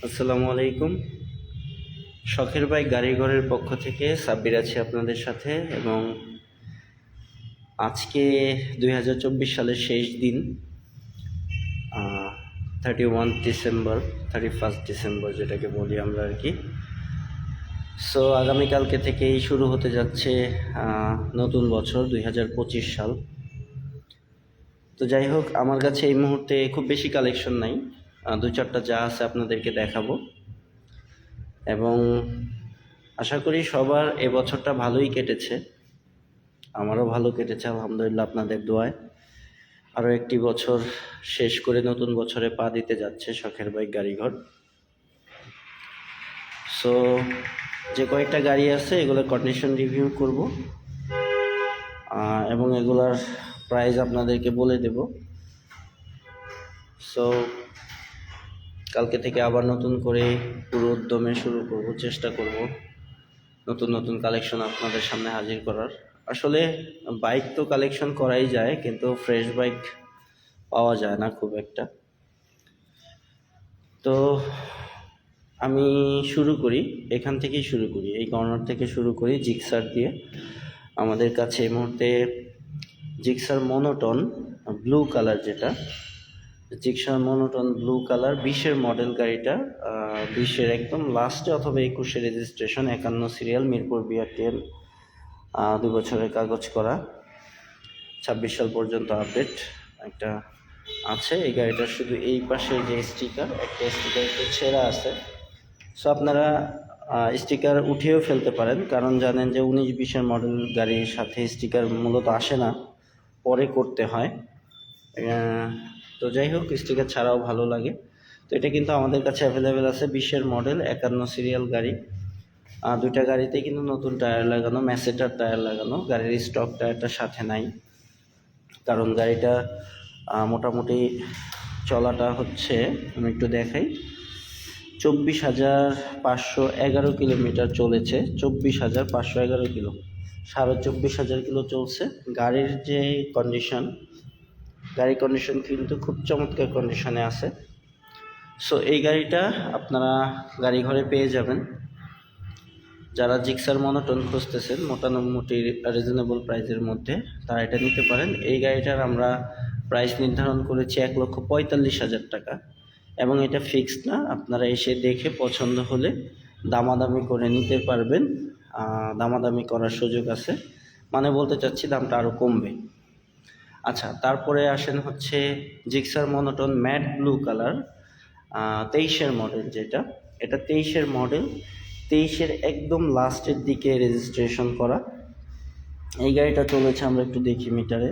আসসালামু আলাইকুম। শখের বাইক গাড়িঘরের পক্ষ থেকে সাব্বির আছি আপনাদের সাথে। এবং আজকে 2024 সালের শেষ দিন, 31 ডিসেম্বর, 31 ডিসেম্বর যেটাকে বলি আমরা আর কি। সো আগামীকালকে থেকেই শুরু হতে যাচ্ছে নতুন বছর 2025 সাল। তো যাই হোক, আমার কাছে এই মুহূর্তে খুব বেশি কালেকশন নাই, দু চারটা যা আছে আপনাদেরকে দেখাবো। এবং আশা করি সবার এবছরটা ভালোই কেটেছে, আমারও ভালো কেটেছে আলহামদুলিল্লাহ আপনাদের দোয়ায়। আরও একটি বছর শেষ করে নতুন বছরে পা দিতে যাচ্ছে শখের বাইক গাড়িঘর। সো যে কয়েকটা গাড়ি আছে এগুলোর কন্ডিশন রিভিউ করব এবং এগুলার প্রাইস আপনাদেরকে বলে দেব। সো কালকে থেকে আবার নতুন করে পুরো উদ্যমে শুরু করব, চেষ্টা করব নতুন নতুন কালেকশন আপনাদের সামনে হাজির করার। আসলে বাইক তো কালেকশন করাই যায়, কিন্তু ফ্রেশ বাইক পাওয়া যায় না খুব একটা। তো আমি শুরু করি, এখান থেকেই শুরু করি, এই কর্নার থেকে শুরু করি জিক্সার দিয়ে। আমাদের কাছে এই মুহূর্তে জিক্সার মনোটন ব্লু কালার, যেটা জিক্সার মনোটন ব্লু কালার 20-এর মডেল গাড়িটা, 20-এর একদম লাস্টে অথবা 21-এ রেজিস্ট্রেশন, 51 সিরিয়াল, মিরপুর BRTL, 2 বছরের কাগজ করা, 26 সাল পর্যন্ত আপডেট একটা আছে। এই গাড়িটার শুধু এই পাশের যে স্টিকার, একটা স্টিকার একটু ছেঁড়া আছে। সো আপনারা স্টিকার উঠিয়েও ফেলতে পারেন, কারণ জানেন যে 19-20-এর মডেল গাড়ির সাথে স্টিকার মূলত আসে না, পরে করতে হয়। তো যাই হোক, স্টিকার ছাড়াও ভালো লাগে। তো এটা কিন্তু আমাদের কাছে অ্যাভেলেবেল আছে, 20-এর মডেল, 51 সিরিয়াল গাড়ি। দুইটা গাড়িতে কিন্তু নতুন টায়ার লাগানো, ম্যাসেটার টায়ার লাগানো। গাড়ির স্টক টায়ারটা সাথে নাই, কারণ গাড়িটা মোটামুটি চলাটা হচ্ছে, আমি একটু দেখাই, 24,511 কিলোমিটার চলেছে। 24,511 কিলো, 24,500 কিলো চলছে। গাড়ির যে কন্ডিশন, গাড়ির কন্ডিশন কিন্তু খুব চমৎকার কন্ডিশনে আছে। সো এই গাড়িটা আপনারা গাড়ি ঘরে পেয়ে যাবেন। যারা জিক্সার মনোটন খুঁজতেছেন মোটামুটি রিজনেবল প্রাইসের মধ্যে, তারা এটা নিতে পারেন। এই গাড়িটার আমরা প্রাইস নির্ধারণ করেছি 1,45,000 টাকা, এবং এটা ফিক্সড না, আপনারা এসে দেখে পছন্দ হলে দামাদামি করে নিতে পারবেন। দামাদামি করার সুযোগ আছে, মানে বলতে চাচ্ছি দামটা আরও কমবে। আচ্ছা, তারপরে আসেন হচ্ছে Gixxer monotone matte blue colour, 23-এর মডেল, যেটা এটা 23-এর মডেল, 23-এর একদম লাস্টের দিকে রেজিস্ট্রেশন করা। এই গাড়িটা চলেছে, আমরা একটু দেখি মিটারে,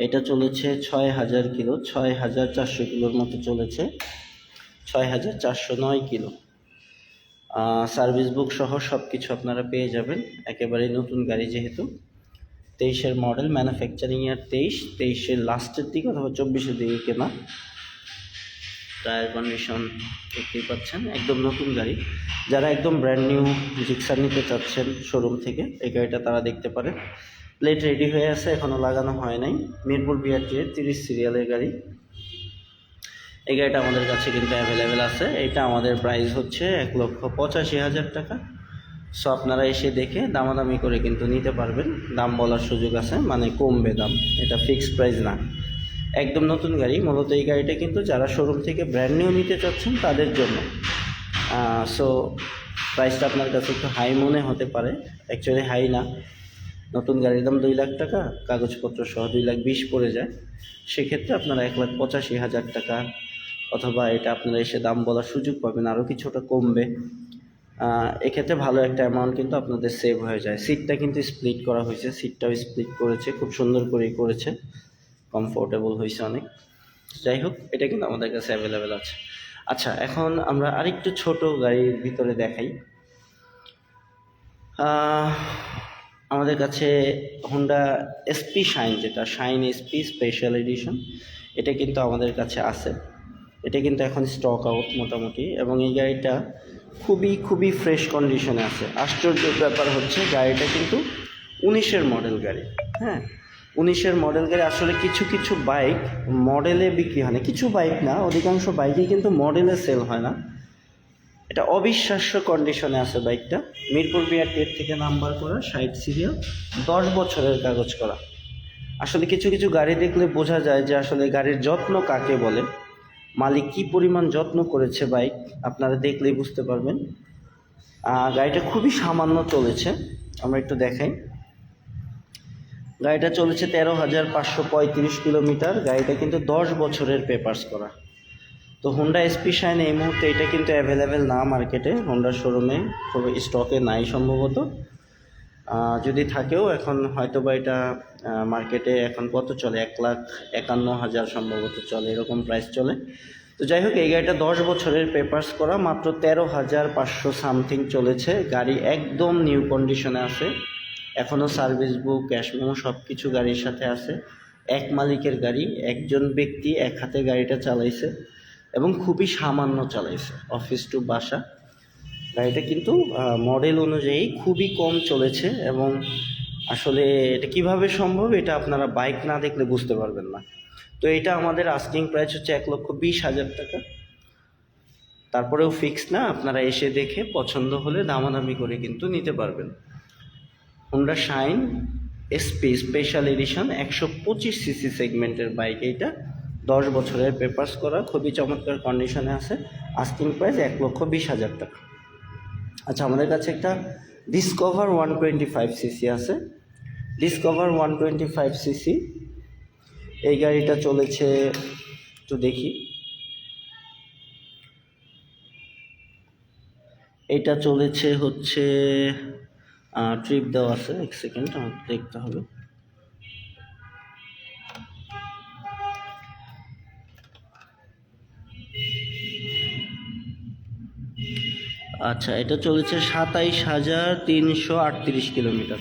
এটা চলেছে 6,000 কিলো, 6,400 কিলোর মতো চলেছে, 6,409 কিলো। সার্ভিস বুক সহ সব কিছু আপনারা পেয়ে যাবেন, একেবারেই নতুন গাড়ি যেহেতু। 23-এর মডেল, ম্যানুফ্যাকচারিং ইয়ার 23-এর লাস্টের দিকে অথবা 24-এর দিকে কেনা। টায়ার কন্ডিশন দেখতেই পাচ্ছেন, একদম নতুন গাড়ি। যারা একদম ব্র্যান্ড নিউ জিক্সার নিতে চাচ্ছেন শোরুম থেকে, এই গাড়িটা তারা দেখতে পারেন। প্লেট রেডি হয়ে আছে, এখনও লাগানো হয় নাই। মিরপুর BRTL 30 সিরিয়ালের গাড়ি। এই গাড়িটা আমাদের কাছে কিন্তু অ্যাভেলেবেল আছে। এটা আমাদের প্রাইস হচ্ছে 1,85,000 টাকা। সো আপনারা এসে দেখে দামাদামি করে কিন্তু নিতে পারবেন, দাম বলার সুযোগ আছে, মানে কমবে দাম, এটা ফিক্সড প্রাইস না। একদম নতুন গাড়ি, মূলত এই গাড়িটা কিন্তু যারা শোরুম থেকে ব্র্যান্ড নিউ নিতে চাচ্ছেন তাদের জন্য। সো প্রাইসটা আপনার কাছে একটু হাই মনে হতে পারে, অ্যাকচুয়ালি হাই না। নতুন গাড়ির দাম 2 লাখ টাকা, কাগজপত্র সহ 2,20,000 পড়ে যায়। সেক্ষেত্রে আপনারা 1,85,000 টাকা, অথবা এটা আপনারা এসে দাম বলার সুযোগ পাবেন, আরও কিছুটা কমবে। এক্ষেত্রে ভালো একটা অ্যামাউন্ট কিন্তু আপনাদের সেভ হয়ে যায়। সিটটা কিন্তু স্প্লিট করা হয়েছে, সিটটাও স্প্লিট করেছে, খুব সুন্দর করেই করেছে, কমফোর্টেবল হয়েছে অনেক। যাই হোক, এটা কিন্তু আমাদের কাছে অ্যাভেলেবেল আছে। আচ্ছা, এখন আমরা আরেকটু ছোট গাড়ির ভিতরে দেখাই। আমাদের কাছে হোন্ডা SP শাইন, যেটা শাইন SP স্পেশাল এডিশন, এটা কিন্তু আমাদের কাছে আছে। এটা কিন্তু এখন স্টক আউট মোটামুটি, এবং এই গাড়িটা খুবই খুবই ফ্রেশ কন্ডিশনে আছে। আশ্চর্যের ব্যাপার হচ্ছে গাড়িটা কিন্তু 19-এর মডেল গাড়ি। হ্যাঁ, 19-এর মডেল গাড়ি আসলে কিছু কিছু বাইক মডেলে বিক্রি হয় না, কিছু বাইক না, অধিকাংশ বাইকই কিন্তু মডেলে সেল হয় না। এটা অবিশ্বাস্য কন্ডিশনে আছে বাইকটা। মিরপুর বিআরটিএর থেকে নাম্বার করা, 60 সিরিয়াল, 10 বছরের কাগজ করা। আসলে কিছু কিছু গাড়ি দেখলে বোঝা যায় যে আসলে গাড়ির যত্ন কাকে বলে, মালিক কি পরিমাণ যত্ন করেছে বাইক, আপনারা দেখলেই বুঝতে পারবেন। গাড়িটা খুবই সামান্য চলেছে, আমরা একটু দেখাই। গাড়িটা চলেছে 13,535 কিলোমিটার। গাড়িটা কিন্তু 10 বছরের পেপারস করা। তো হোন্ডা এসপি শাইন এই মুহূর্তে এটা কিন্তু অ্যাভেলেবেল না মার্কেটে, হোন্ডার শোরুমে খুব স্টকে নাই সম্ভবত। যদি থাকেও এখন হয়তো বা এটা মার্কেটে এখন কত চলে, 1,51,000 সম্ভবত চলে, এরকম প্রাইস চলে। তো যাই হোক, এই গাড়িটা 10 বছরের পেপারস করা, মাত্র 13,500 সামথিং চলেছে। গাড়ি একদম নিউ কন্ডিশনে আছে, এখনও সার্ভিস বুক, ক্যাশ মেমো সব কিছু গাড়ির সাথে আছে। এক মালিকের গাড়ি, একজন ব্যক্তি এক হাতে গাড়িটা চালাইছে এবং খুবই সামান্য চালাইছে, অফিস টু বাসা। গাড়িটা কিন্তু মডেল অনুযায়ী খুবই কম চলেছে এবং আসলে এটা কিভাবে সম্ভব এটা আপনারা বাইক না দেখলে বুঝতে পারবেন না। তো এটা আমাদের আস্কিং প্রাইস হচ্ছে 1,20,000 টাকা। তারপরেও ফিক্স না, আপনারা এসে দেখে পছন্দ হলে দামাদামি করে কিন্তু নিতে পারবেন। Honda shine SP special edition 125 CC সেগমেন্টের বাইক, এইটা 10 বছরের পেপারস করা, খুবই চমৎকার কন্ডিশনে আছে। আস্কিং প্রাইস 1,20,000 টাকা। আচ্ছা, আমাদের কাছে একটা ডিসকভার 125 সিসি আছে। ডিসকভার 125 সিসি এই গাড়িটা চলেছে, একটু দেখি, এটা চলেছে হচ্ছে ট্রিপ দেওয়া আছে, এক সেকেন্ড আমাকে দেখতে হবে। আচ্ছা, এটা চলেছে 27,338 কিলোমিটার।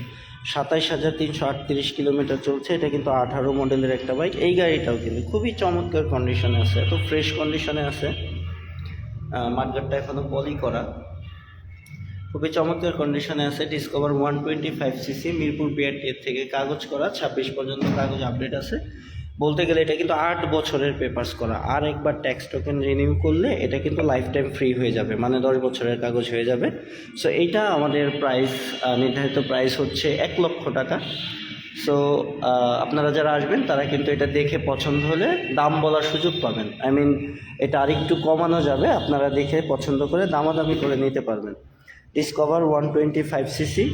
27,338 কিলোমিটার চলছে। এটা কিন্তু 18 মডেলের একটা বাইক। এই গাড়িটাও কিন্তু খুবই চমৎকার কন্ডিশনে আছে, এত ফ্রেশ কন্ডিশনে আছে। মার্কেটটা এখনও পলি করা, খুবই চমৎকার কন্ডিশনে আছে। ডিসকভার 125 সিসি, মিরপুর বিআরটিএর থেকে কাগজ করা, 26 পর্যন্ত কাগজ আপডেট আছে। বলতে গেলে এটা কিন্তু 8 বছরের পেপারস করা। আর একবার ট্যাক্স টোকেন রিনিউ করলে এটা কিন্তু লাইফ টাইম ফ্রি হয়ে যাবে, মানে 10 বছরের কাগজ হয়ে যাবে। সো এইটা আমাদের প্রাইস, নির্ধারিত প্রাইস হচ্ছে 1 লক্ষ টাকা। সো আপনারা যারা আসবেন তারা কিন্তু এটা দেখে পছন্দ হলে দাম বলার সুযোগ পাবেন। আই মিন এটা আরেকটু কমানো যাবে, আপনারা দেখে পছন্দ করে দামাদামি করে নিতে পারবেন। ডিসকভার 125 সিসি,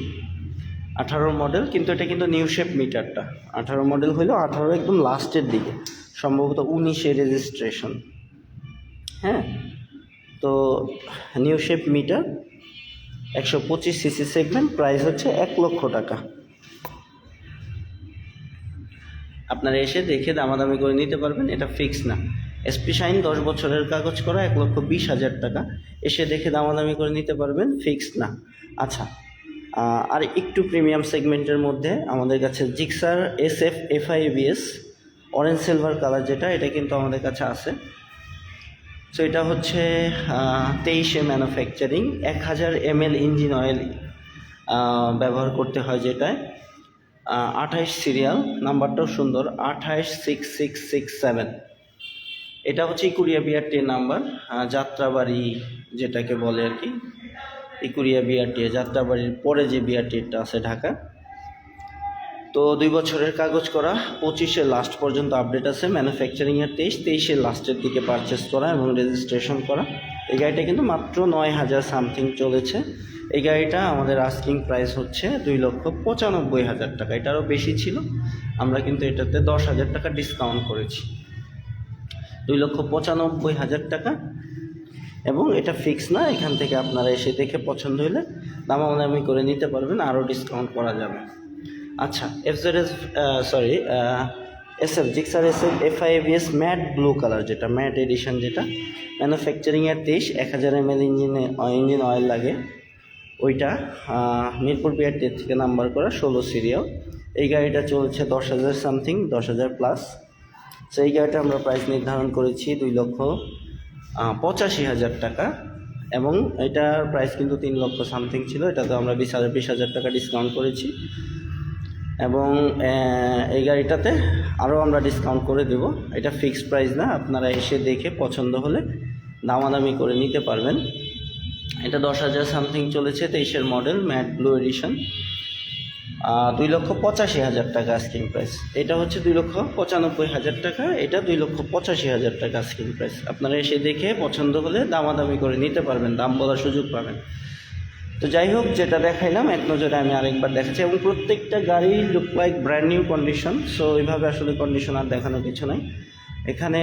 18 মডেল, কিন্তু এটা কিন্তু নিউ শেপ মিটারটা। 18 মডেল হলেও 18 একদম লাস্টের দিকে, সম্ভবত 19-এ রেজিস্ট্রেশন। হ্যাঁ, তো new shape meter, 125 CC segment, price হচ্ছে 1 লক্ষ টাকা। আপনারা এসে দেখে দামাদামি করে নিতে পারবেন, এটা ফিক্স না। এসপি শাইন 10 বছরের কাগজ করা, 1,20,000 টাকা। এসে দেখে দামাদামি করে নিতে পারবেন, ফিক্স না। আচ্ছা, আর একটু প্রিমিয়াম সেগমেন্টের মধ্যে আমাদের কাছে Gixxer SF FI ABS orange silver colour, যেটা এটা কিন্তু আমাদের কাছে আছে। সো এটা হচ্ছে 23-এ ম্যানুফ্যাকচারিং, 1000 ml ইঞ্জিন অয়েল ব্যবহার করতে হয় যেটায়। 28 সিরিয়াল, নাম্বারটাও সুন্দর, 286667। এটা হচ্ছে ইকুরিয়া বিআরটিএ নাম্বার, যাত্রাবাড়ি যেটাকে বলে আর কি, ইকুরিয়া বিআরটিএ, যাত্রাবাড়ির পরে যে বিআরটিএটা আছে ঢাকা। তো 2 বছরের কাগজ করা, 25-এর লাস্ট পর্যন্ত আপডেট আছে। ম্যানুফ্যাকচারিংয়ের 23-এর লাস্টের দিকে পারচেস করা এবং রেজিস্ট্রেশন করা। এই গাড়িটা কিন্তু মাত্র 9,000 সামথিং চলেছে। এই গাড়িটা আমাদের আস্কিং প্রাইস হচ্ছে 2,95,000 টাকা। এটা আরও বেশি ছিল, আমরা কিন্তু এটাতে 10,000 টাকা ডিসকাউন্ট করেছি, 2,95,000 টাকা। এবং এটা ফিক্স না, এখান থেকে আপনারা এসে দেখে পছন্দ হলে দামাদামি করে নিতে পারবেন, আরও ডিসকাউন্ট করা যাবে। আচ্ছা, SF Gixxer SF FI ABS mat blue colour, যেটা ম্যাট এডিশন, যেটা ম্যানুফ্যাকচারিংয়ের 23, 1000 ml ইঞ্জিন অয়েল লাগে ওইটা। মিরপুর বিআরটিএর থেকে নাম্বার করা, 16 সিরিয়াল। এই গাড়িটা চলছে 10,000 সামথিং, 10,000 প্লাস। সো এই গাড়িটা আমরা প্রাইস নির্ধারণ করেছি 2,85,000 টাকা, এবং এটার প্রাইস কিন্তু 3 লক্ষ সামথিং ছিল। এটাতে আমরা 20,000 টাকা ডিসকাউন্ট করেছি। এবং এই গাড়িটাতে আরও আমরা ডিসকাউন্ট করে দেব। এটা ফিক্সড প্রাইস না, আপনারা এসে দেখে পছন্দ হলে দামাদামি করে নিতে পারবেন। এটা 10,000 সামথিং চলেছে, 23-এর মডেল, ম্যাট ব্লু এডিশন, 2,85,000 টাকা আস্কিং প্রাইস। এটা হচ্ছে 2,95,000 টাকা, এটা 2,85,000 টাকা আস্কিং প্রাইস। আপনারা এসে দেখে পছন্দ হলে দামাদামি করে নিতে পারবেন, দাম বলার সুযোগ পাবেন। তো যাই হোক, যেটা দেখাইলাম এক নজরে আমি আরেকবার দেখাচ্ছি, এবং প্রত্যেকটা গাড়ি look like brand new condition. So ওইভাবে আসলে কন্ডিশন আর দেখানোর কিছু নাই। এখানে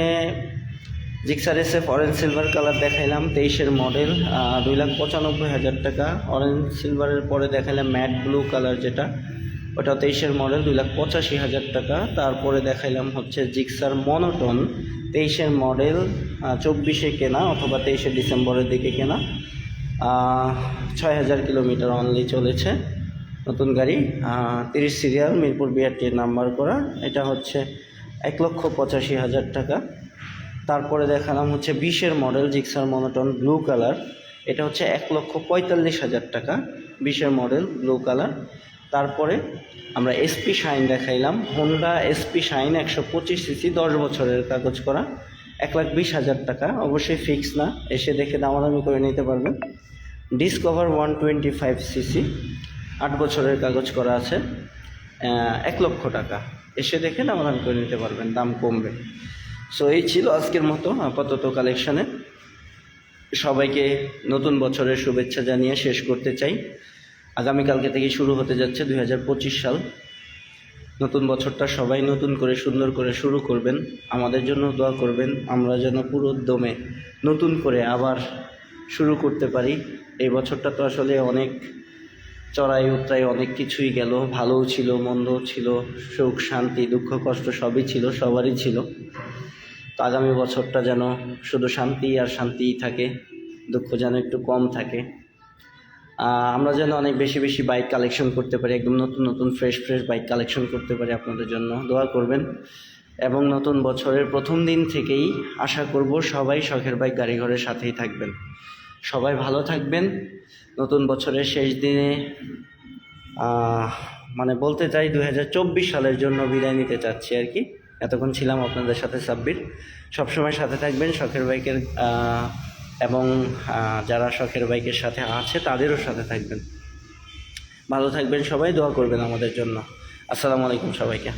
Gixxer SF orange silver colour দেখাইলাম, 23-এর মডেল, 2,95,000 টাকা। অরেঞ্জ সিলভারের পরে দেখাইলাম ম্যাট ব্লু কালার, যেটা ওটা 23-এর মডেল, 2,85,000 টাকা। তারপরে দেখাইলাম হচ্ছে জিক্সার মনোটন, 23-এর মডেল, 24-এ কেনা অথবা 23শে ডিসেম্বরের দিকে কেনা, 6,000 কিলোমিটার অনলি চলেছে, নতুন গাড়ি, 30 সিরিয়াল, মিরপুর BRT নাম্বার করা। এটা হচ্ছে 1,85,000 টাকা। তারপরে দেখালাম হচ্ছে 20-এর model Gixxer monotone blue colour, এটা হচ্ছে 1,45,000 টাকা, 20-এর মডেল ব্লু কালার। তারপরে আমরা SP শাইন দেখাইলাম, হোন্ডা SP শাইন 125 সিসি, 10 বছরের কাগজ করা, 1,20,000 টাকা। অবশ্যই ফিক্স না, এসে দেখে দামাদামি করে নিতে পারবেন। ডিসকভার 125 সিসি, 8 বছরের কাগজ করা আছে, 1 লক্ষ টাকা। এসে দেখে দামাদামি করে নিতে পারবেন, দাম কমবে। সো এই ছিল আজকের মতো আপাতত কালেকশানে। সবাইকে নতুন বছরের শুভেচ্ছা জানিয়ে শেষ করতে চাই। আগামীকালকে থেকে শুরু হতে যাচ্ছে 2025 সাল। নতুন বছরটা সবাই নতুন করে সুন্দর করে শুরু করবেন, আমাদের জন্য দোয়া করবেন, আমরা যেন পুরো দমে নতুন করে আবার শুরু করতে পারি। এই বছরটা তো আসলে অনেক চড়াই উতরাই, অনেক কিছুই গেল, ভালোও ছিল, মন্দও ছিল, সুখ শান্তি দুঃখ কষ্ট সবই ছিল, সবারই ছিল। তো আগামী বছরটা যেন শুধু শান্তি আর শান্তিই থাকে, দুঃখ যেন একটু কম থাকে। আমরা যেন অনেক বেশি বেশি বাইক কালেকশন করতে পারি, একদম নতুন নতুন ফ্রেশ বাইক কালেকশন করতে পারি। আপনাদের জন্য দোয়া করবেন। এবং নতুন বছরের প্রথম দিন থেকেই আশা করব সবাই শখের বাইক গাড়িঘরের সাথেই থাকবেন। সবাই ভালো থাকবেন। নতুন বছরের শেষ দিনে মানে বলতে চাই 2024 সালের জন্য বিদায় নিতে চাচ্ছি আর কি। এতক্ষণ ছিলাম আপনাদের সাথে সাব্বির। সবসময় সাথে থাকবেন শখের বাইকের, এবং যারা শখের বাইকের সাথে আছে তাদেরও সাথে থাকবেন। ভালো থাকবেন সবাই, দোয়া করবেন আমাদের জন্য। আসসালামু আলাইকুম সবাইকে।